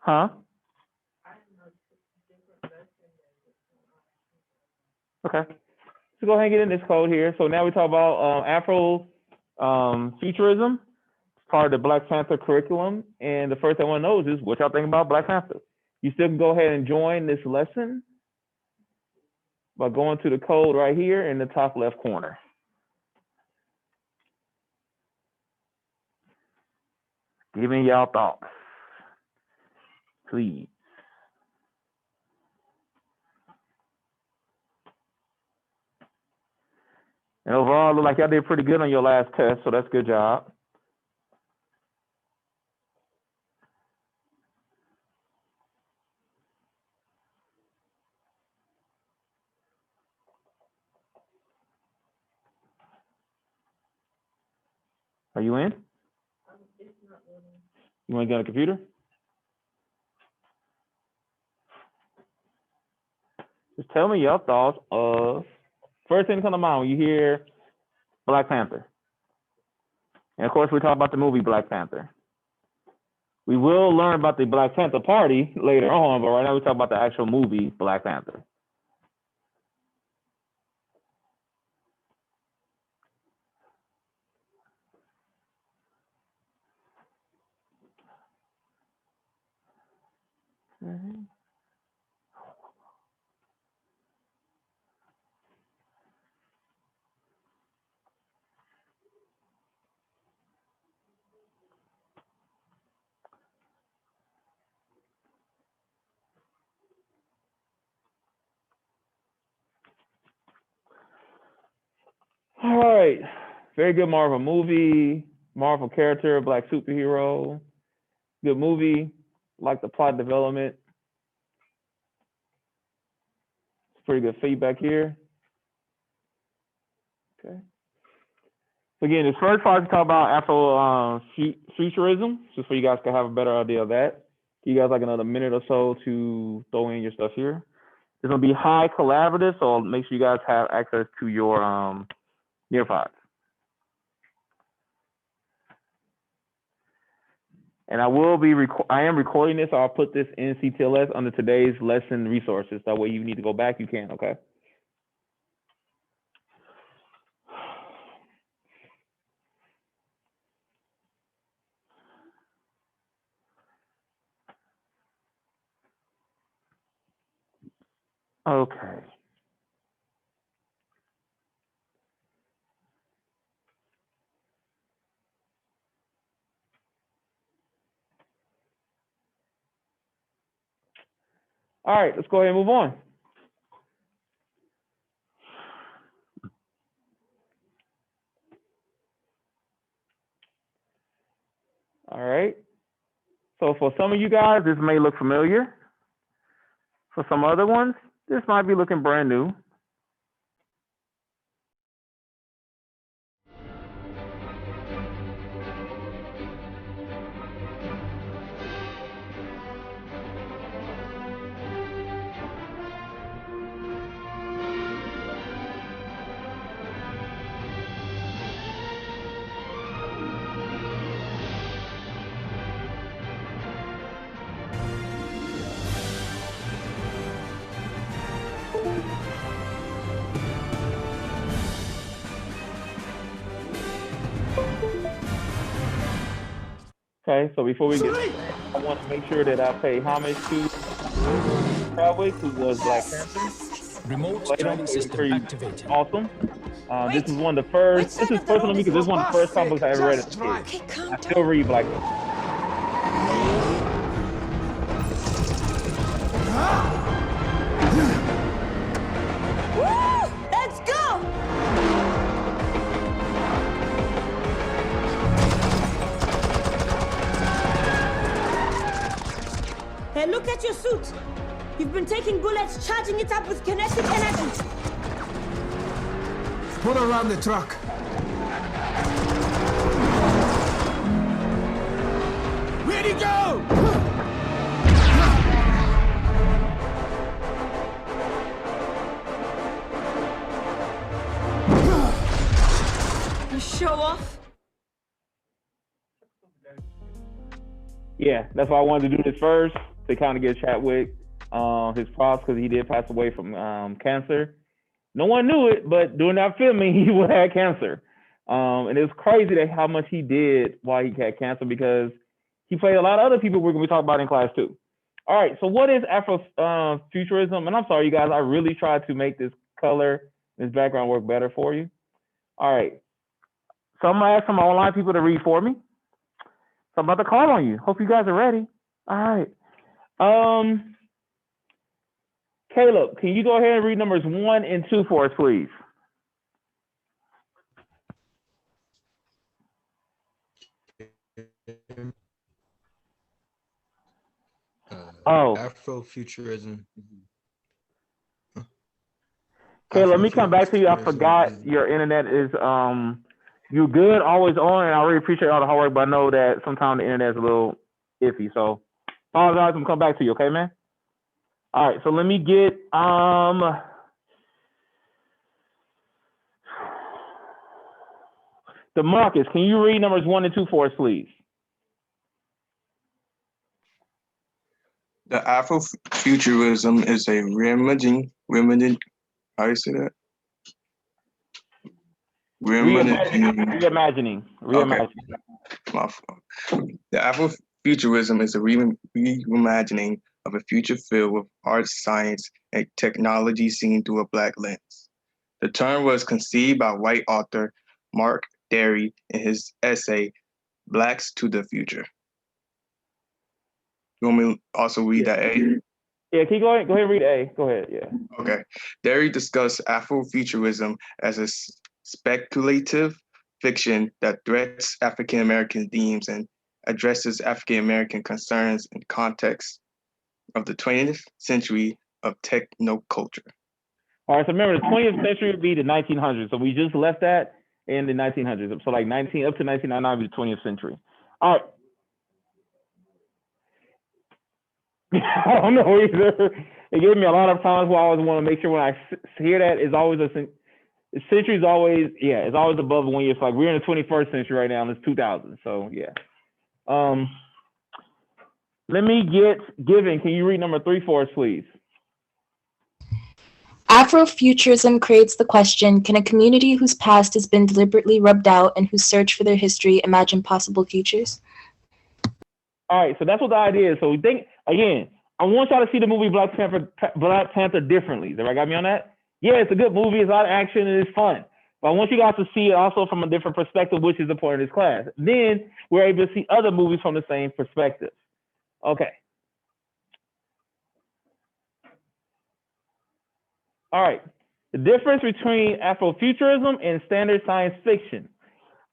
Huh? Okay. So go ahead and get in this code here. So now we talk about Afrofuturism. It's part of the Black Panther curriculum. And the first thing I want to know is what y'all think about Black Panther. You still can go ahead and join this lesson by going to the code right here in the top left corner. Give me y'all thoughts, please. And overall, it looked like y'all did pretty good on your last test, so that's a good job. Are you in? You want to get on the computer? Just tell me your thoughts of first thing that comes to mind when you hear Black Panther. And of course, we talk about the movie Black Panther. We will learn about the Black Panther Party later on, but right now we talk about the actual movie Black Panther. All right, very good Marvel movie, Marvel character, Black superhero, good movie, like the plot development. It's pretty good feedback here. Okay. So again, this first part is talk about Afrofuturism, just so you guys can have a better idea of that. You guys like another minute or so to throw in your stuff here. It's gonna be high collaborative, so make sure you guys have access to your nearpods. And I am recording this, so I'll put this in CTLS under today's lesson resources. That way, you need to go back, you can. Okay. Okay. All right, let's go ahead and move on. All right. So for some of you guys, this may look familiar. For some other ones, this might be looking brand new. Okay, so before we get started, I want to make sure that I pay homage to Chadwick, who was Black Panther. Remote training system activated. Awesome. This is one of the first. This is personal to me because this is one of the first comic books I ever read as a kid. I still read Black Panther. Let's go! Hey, look at your suit. You've been taking bullets, charging it up with kinetic energy. Pull around the truck. Ready, go! You show off. Yeah, that's why I wanted to do this first. to kind of give Chadwick his props because he did pass away from cancer. No one knew it, but during that filming, he had cancer. And it was crazy that how much he did while he had cancer because he played a lot of other people we're going to be talking about in class too. All right, so what is Afrofuturism? And I'm sorry, you guys, I really tried to make this color, this background work better for you. All right, so I'm going to ask some online people to read for me. So I'm about to call on you. Hope you guys are ready. All right. Caleb, can you go ahead and read numbers 1 and 2 for us, please? Afrofuturism. Okay, let me come back to you. I forgot your internet is you good, always on, and I really appreciate all the hard work, but I know that sometimes the internet is a little iffy. So apologize, I'm gonna come back to you, okay, man? All right, so let me get DeMarcus, can you read numbers 1 and 2 for us, please? The Afrofuturism is a reimagining, how do you say that? Reimagining. Okay. My fault. The Afrofuturism is a reimagining of a future filled with art, science, and technology seen through a Black lens. The term was conceived by white author Mark Derry in his essay, Blacks to the Future. You want me to also read that A? Yeah, can you go ahead and read A? Go ahead, yeah. Okay. Derry discussed Afrofuturism as a speculative fiction that threats African American themes and addresses African American concerns in context of the 20th century of technoculture. All right, so remember the 20th century would be the 1900s. So we just left that in the 1900s. So like up to 1999 would be the 20th century. All right. I don't know either. It gave me a lot of times where I always want to make sure when I hear that it's always the century is always, yeah, it's always above 1 year. It's like we're in the 21st century right now and it's 2000. So yeah. Let me get Given. Can you read number 3 for us, please? Afrofuturism creates the question, can a community whose past has been deliberately rubbed out and whose search for their history imagine possible futures? All right, so that's what the idea is. So we think, again, I want y'all to see the movie Black Panther differently. Everybody got me on that? Yeah, it's a good movie. It's a lot of action and it's fun. But I want you guys to see it also from a different perspective, which is the point of this class. Then we're able to see other movies from the same perspective. Okay. All right. The difference between Afrofuturism and standard science fiction.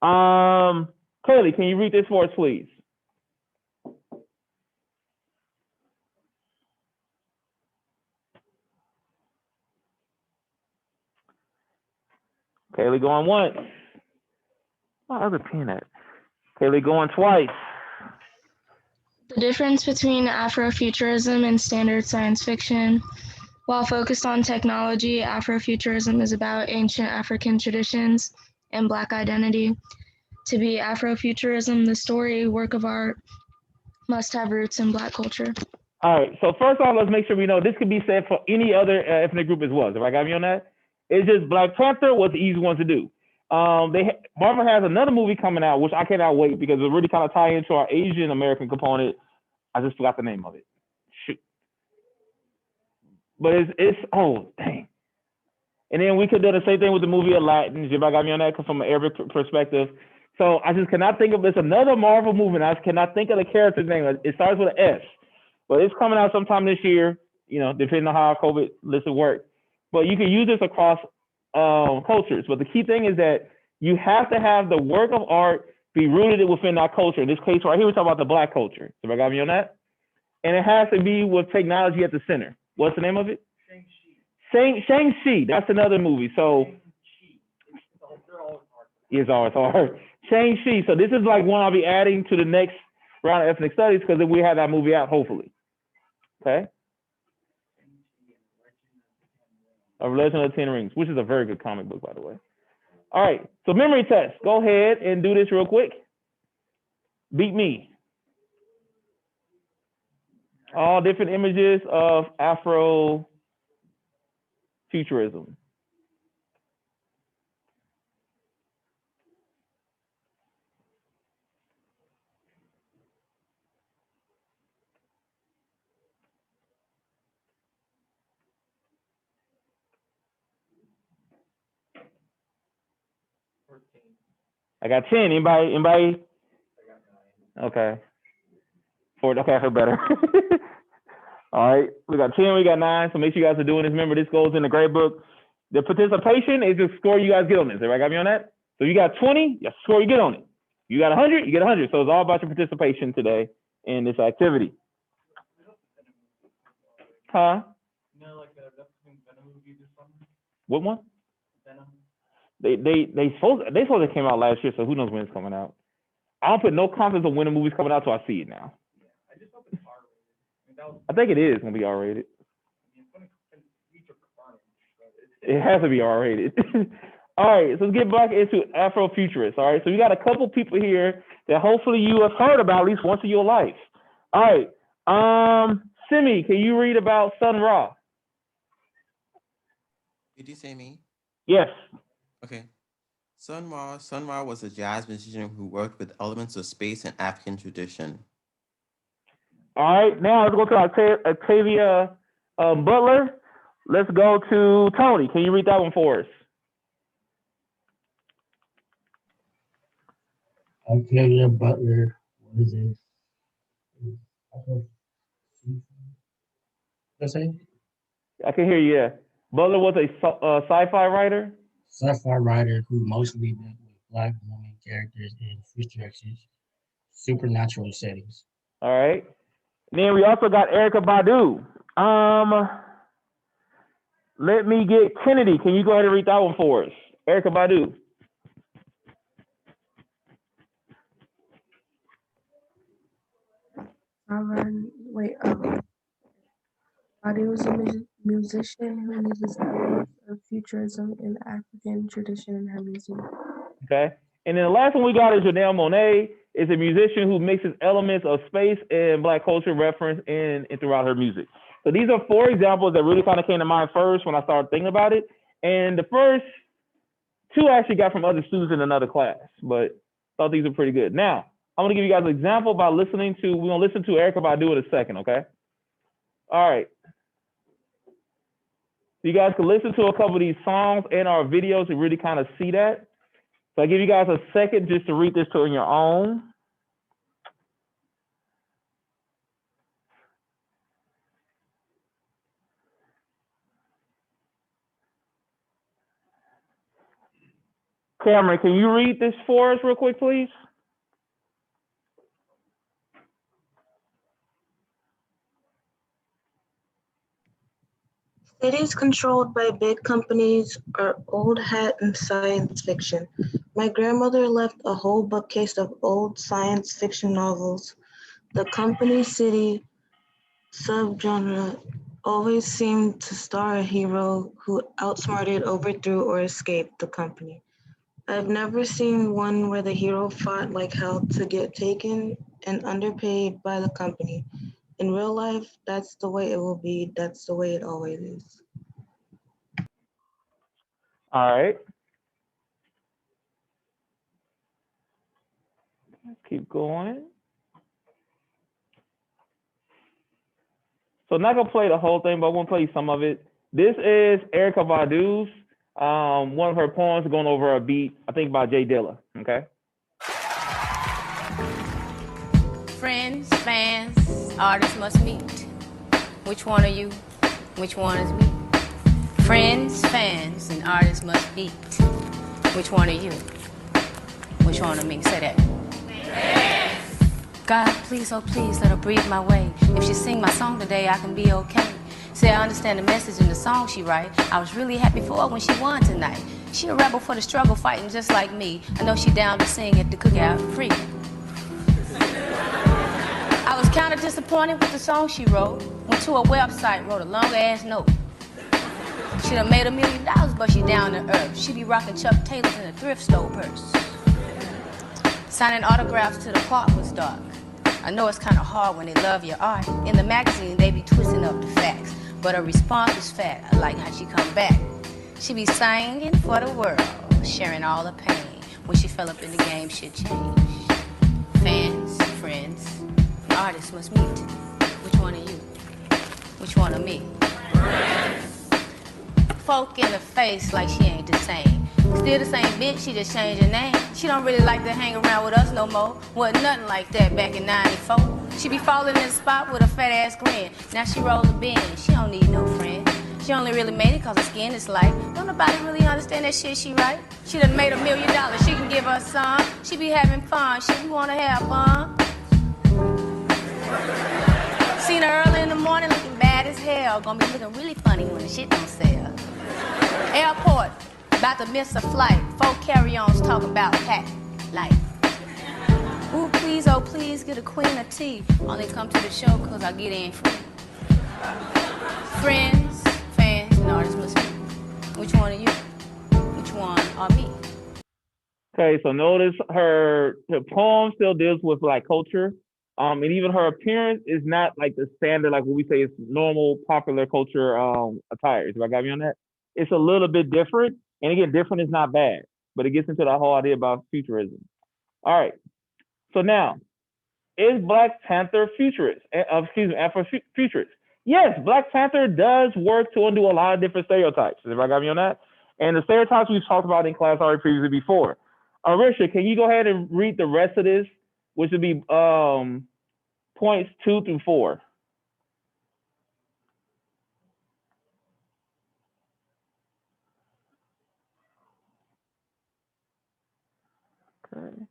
Curly, can you read this for us, please? Kaylee going once. My other pen at? Kaylee going twice. The difference between Afrofuturism and standard science fiction. While focused on technology, Afrofuturism is about ancient African traditions and Black identity. To be Afrofuturism, the story, work of art, must have roots in Black culture. All right, so first off, let's make sure we know this could be said for any other ethnic group as well. If I got me on that? It's just Black Panther was the easy one to do. Marvel has another movie coming out, which I cannot wait because it really kind of tie into our Asian American component. I just forgot the name of it. Shoot. But it's oh dang. And then we could do the same thing with the movie Aladdin. If I got me on that from an Arabic perspective. So I just cannot think of this another Marvel movie. And I just cannot think of the character's name. It starts with an S, but it's coming out sometime this year. You know, depending on how COVID list will work. But you can use this across cultures. But the key thing is that you have to have the work of art be rooted within that culture. In this case right here, we're talking about the Black culture. So I got me on that? And it has to be with technology at the center. What's the name of it? Shang-Chi. That's another movie. So it's always hard. Shang-Chi. So this is like one I'll be adding to the next round of ethnic studies because then we have that movie out, hopefully. Okay. A Legend of the Ten Rings, which is a very good comic book, by the way. All right, so memory test. Go ahead and do this real quick. Beat me. All different images of Afrofuturism. I got 10. Anybody? Okay. Okay, I heard better. All right. We got 10, we got 9. So make sure you guys are doing this. Remember, this goes in the grade book. The participation is the score you guys get on this. Everybody got me on that? So you got 20, that's the score you get on it. You got 100, you get 100. So it's all about your participation today in this activity. Huh? What one? They supposed to came out last year, so who knows when it's coming out. I don't put no confidence on when the movie's coming out till I see it now. I think it is gonna be R-rated. It has to be R-rated. All right, so let's get back into Afrofuturists. All right, so we got a couple people here that hopefully you have heard about at least once in your life. All right, Simi, can you read about Sun Ra? Did you say me? Yes. Okay. Sun Ra was a jazz musician who worked with elements of space and African tradition. All right, now let's go to Octavia Butler. Let's go to Tony. Can you read that one for us? Octavia Butler, what is it? What's that? I can hear you. Yeah. Butler was a sci-fi writer. Sci-fi writer who mostly dealt with Black women characters in futuristic, supernatural settings. All right. Then we also got Erykah Badu. Let me get Kennedy. Can you go ahead and read that one for us? Erykah Badu. Badu was a musician who uses elements of futurism in the African tradition in her music. Okay. And then the last one we got is Janelle Monáe, is a musician who mixes elements of space and Black culture reference in throughout her music. So these are 4 examples that really kind of came to mind first when I started thinking about it. And the first 2 I actually got from other students in another class, but thought these were pretty good. Now, I'm gonna give you guys an example by we're gonna listen to Erykah Badu in a second, okay? All right. So you guys can listen to a couple of these songs and our videos to really kind of see that. So I give you guys a second just to read this to on your own. Cameron, can you read this for us real quick, please? Cities controlled by big companies are old hat in science fiction. My grandmother left a whole bookcase of old science fiction novels. The company city subgenre always seemed to star a hero who outsmarted, overthrew, or escaped the company. I've never seen one where the hero fought like hell to get taken and underpaid by the company. In real life, that's the way it will be. That's the way it always is. All right. Let's keep going. So I'm not gonna play the whole thing, but I'm gonna play some of it. This is Erykah Badu's one of her poems going over a beat, I think by Jay Dilla. Okay. Friends, fans, artists must meet. Which one are you? Which one is me? Friends, fans, and artists must meet. Which one are you? Which one are me? Say that. God, please, oh please, let her breathe my way. If she sing my song today, I can be okay. Say I understand the message in the song she write. I was really happy for her when she won tonight. She a rebel for the struggle, fighting just like me. I know she down to sing at the cookout free. I was kind of disappointed with the song she wrote. Went to her website, wrote a long ass note. She done made $1 million, but she down to earth. She be rocking Chuck Taylors in a thrift store purse. Signing autographs till the clock was dark. I I know it's kind of hard when they love your art. In the magazine, they be twisting up the facts. But her response is fat. I like how she come back. She be singing for the world, sharing all the pain. When she fell up in the game, shit changed. Fans, friends, the artists must meet. Which one are you? Which one are me? Folk in the face like she ain't the same. Still the same bitch, she just changed her name. She don't really like to hang around with us no more. Wasn't nothing like that back in 94. She be falling in the spot with a fat ass grin. Now she rolls a bin, she don't need no friend. She only really made it cause her skin is light. Don't nobody really understand that shit she write. She done made $1 million, she can give us some. She be having fun, she be wanna have fun. Seen her early in the morning looking bad as hell. Gonna be looking really funny when the shit don't sell. Airport, about to miss a flight. 4 carry-ons talking about pack life. Ooh, please, oh please, get a queen of tea. Only come to the show cause I get in free. Friends, fans, and artists must be. Which one are you? Which one are me? Okay, so notice her poem still deals with like culture. And even her appearance is not like the standard, like what we say is normal popular culture attire. Do I got me on that? It's a little bit different. And again, different is not bad, but it gets into the whole idea about futurism. All right. So now, is Black Panther futurist? Excuse me, Afrofuturist. Yes, Black Panther does work to undo a lot of different stereotypes. If I got me on that, and the stereotypes we've talked about in class already previously before. Richard, can you go ahead and read the rest of this, which would be points 2 through 4. Okay.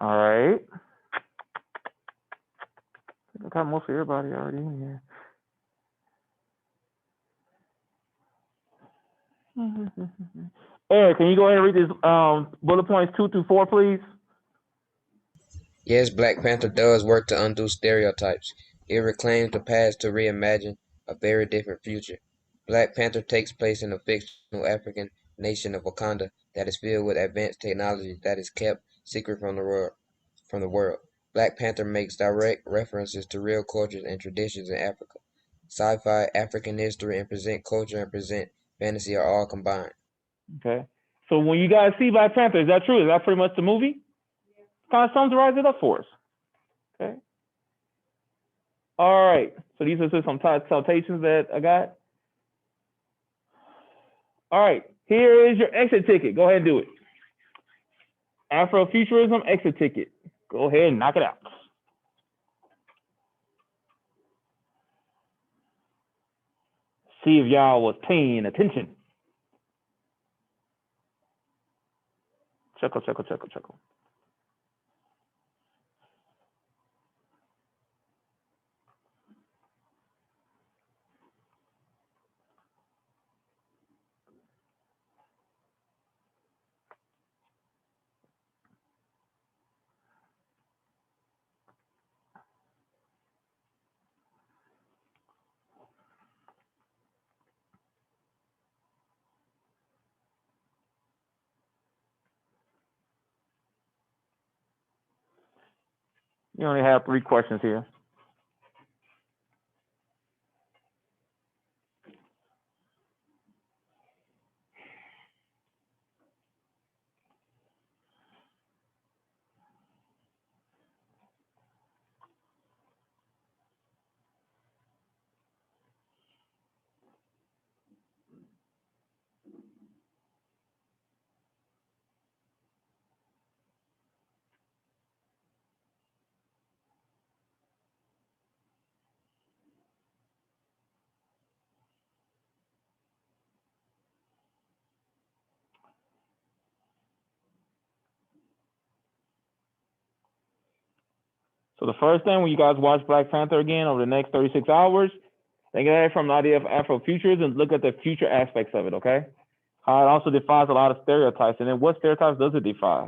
All right. I got most of everybody already in here. Eric, can you go ahead and read this bullet points 2 through 4, please? Yes, Black Panther does work to undo stereotypes. It reclaims the past to reimagine a very different future. Black Panther takes place in a fictional African nation of Wakanda that is filled with advanced technology that is kept secret from the world. Black Panther makes direct references to real cultures and traditions in Africa. Sci-fi, African history, and present culture and present fantasy are all combined. Okay. So when you guys see Black Panther, is that true? Is that pretty much the movie? Kind of summarize it up for us. Okay. All right. So these are just some citations that I got. All right. Here is your exit ticket. Go ahead and do it. Afrofuturism exit ticket. Go ahead and knock it out. See if y'all was paying attention. Chuckle, chuckle, chuckle, chuckle. You only have 3 questions here. So the first thing when you guys watch Black Panther again over the next 36 hours, think of it from the idea of Afrofuturism and look at the future aspects of it, okay? How it also defies a lot of stereotypes. And then what stereotypes does it defy?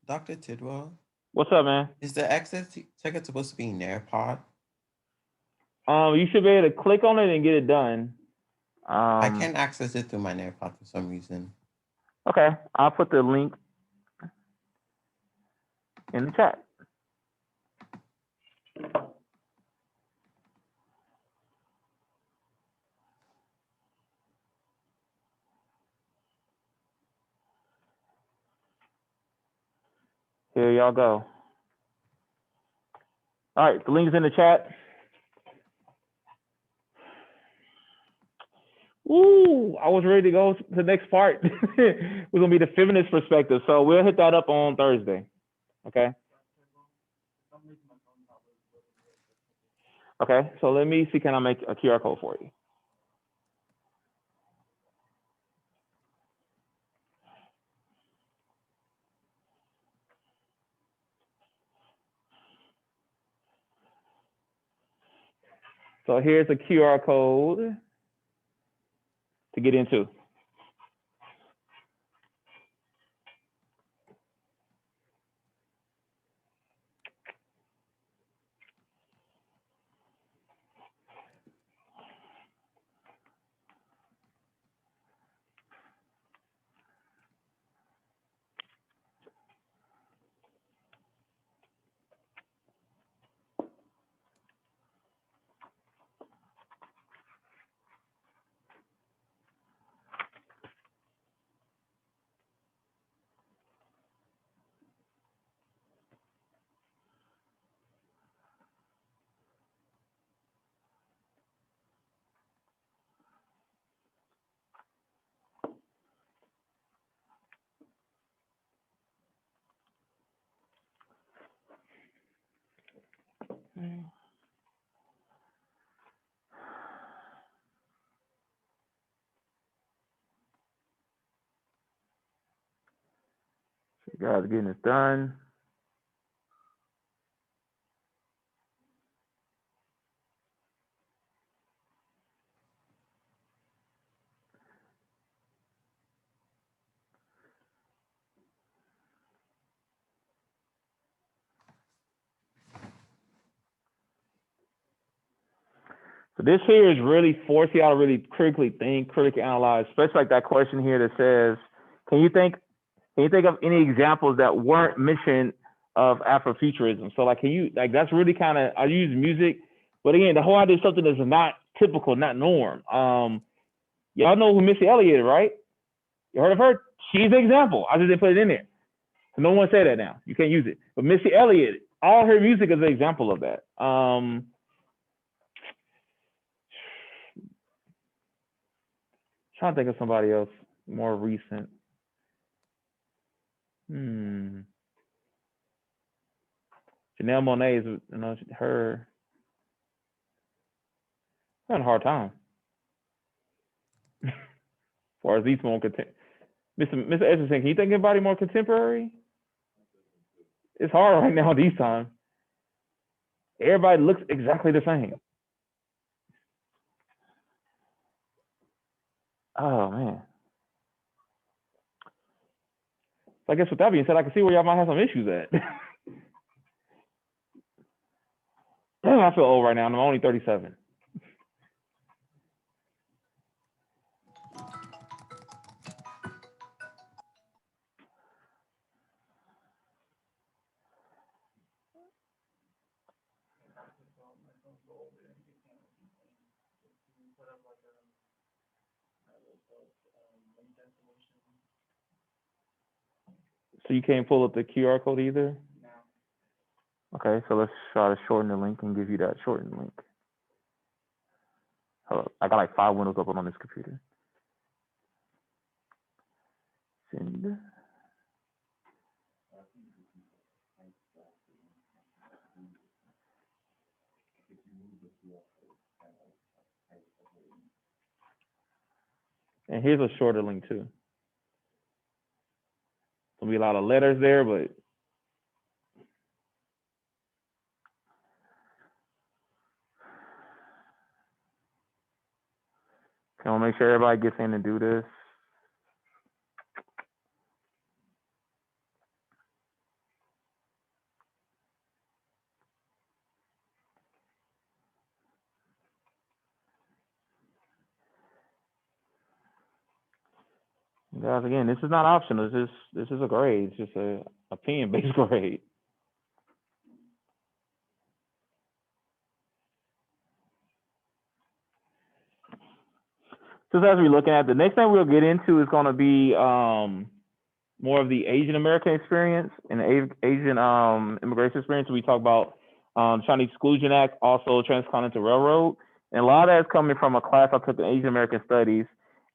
Dr. Tidwell, What's up, man? is the access ticket supposed to be Nearpod? You should be able to click on it and get it done. I can't access it through my Nearpod for some reason. Okay, I'll put the link in the chat. Here y'all go. All right, the link is in the chat. Ooh, I was ready to go to the next part. We're gonna be the feminist perspective. So we'll hit that up on Thursday. Okay. Okay, so let me see, can I make a QR code for you? So here's a QR code to get into. You guys getting this done. So this here is really forcing y'all to really critically think, critically analyze, especially like that question here that says, can you think of any examples that weren't mentioned of Afrofuturism? So like, can you, like, that's really kind of, I use music, but again, the whole idea is something that's not typical, not norm. Y'all know who Missy Elliott is, right? You heard of her? She's the example. I just didn't put it in there. So no one say that now. You can't use it. But Missy Elliott, all her music is an example of that. Trying to think of somebody else more recent. Janelle Monáe is, you know, her having a hard time. As far as these more Mr. Edgerton, can you think of anybody more contemporary? It's hard right now these times. Everybody looks exactly the same. Oh man. So I guess with that being said, I can see where y'all might have some issues at. Damn, I feel old right now, and I'm only 37. So you can't pull up the QR code either? Okay, so let's try to shorten the link and give you that shortened link. Hold up. I got like 5 windows open on this computer. Send. And here's a shorter link too. There'll be a lot of letters there, but can we make sure everybody gets in and do this? Guys, again, this is not optional. This is a grade. It's just a opinion-based grade. Just as we're looking at, the next thing we'll get into is going to be more of the Asian American experience and the Asian immigration experience. We talk about Chinese Exclusion Act, also Transcontinental Railroad. And a lot of that is coming from a class I took in Asian American Studies.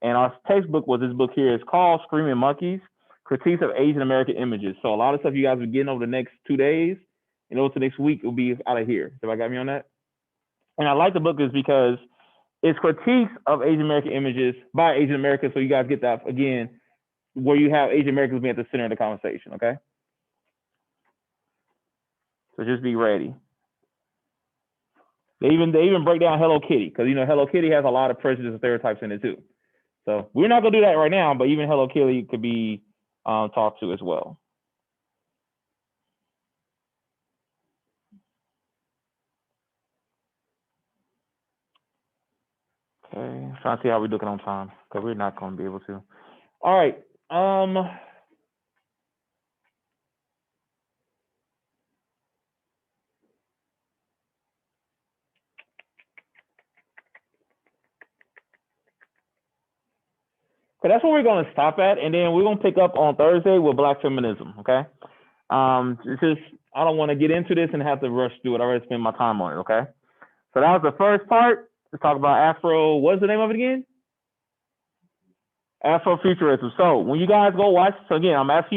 And our textbook was this book here. It's called Screaming Monkeys, Critiques of Asian American Images. So a lot of stuff you guys are getting over the next 2 days and over the next week will be out of here. So I got me on that? And I like the book is because it's critiques of Asian American images by Asian Americans. So you guys get that, again, where you have Asian Americans being at the center of the conversation, okay? So just be ready. They even break down Hello Kitty, because Hello Kitty has a lot of prejudice and stereotypes in it too. So we're not gonna do that right now, but even Hello Kitty could be talked to as well. Okay, I'm trying to see how we're looking on time, because we're not gonna be able to. All right. So that's where we're going to stop at, and then we're going to pick up on Thursday with Black feminism, okay? It's just, I don't want to get into this and have to rush through it. I already spent my time on it, okay? So that was the first part. Let's talk about what's the name of it again? Afrofuturism. So when you guys go watch, so again, I'm asking you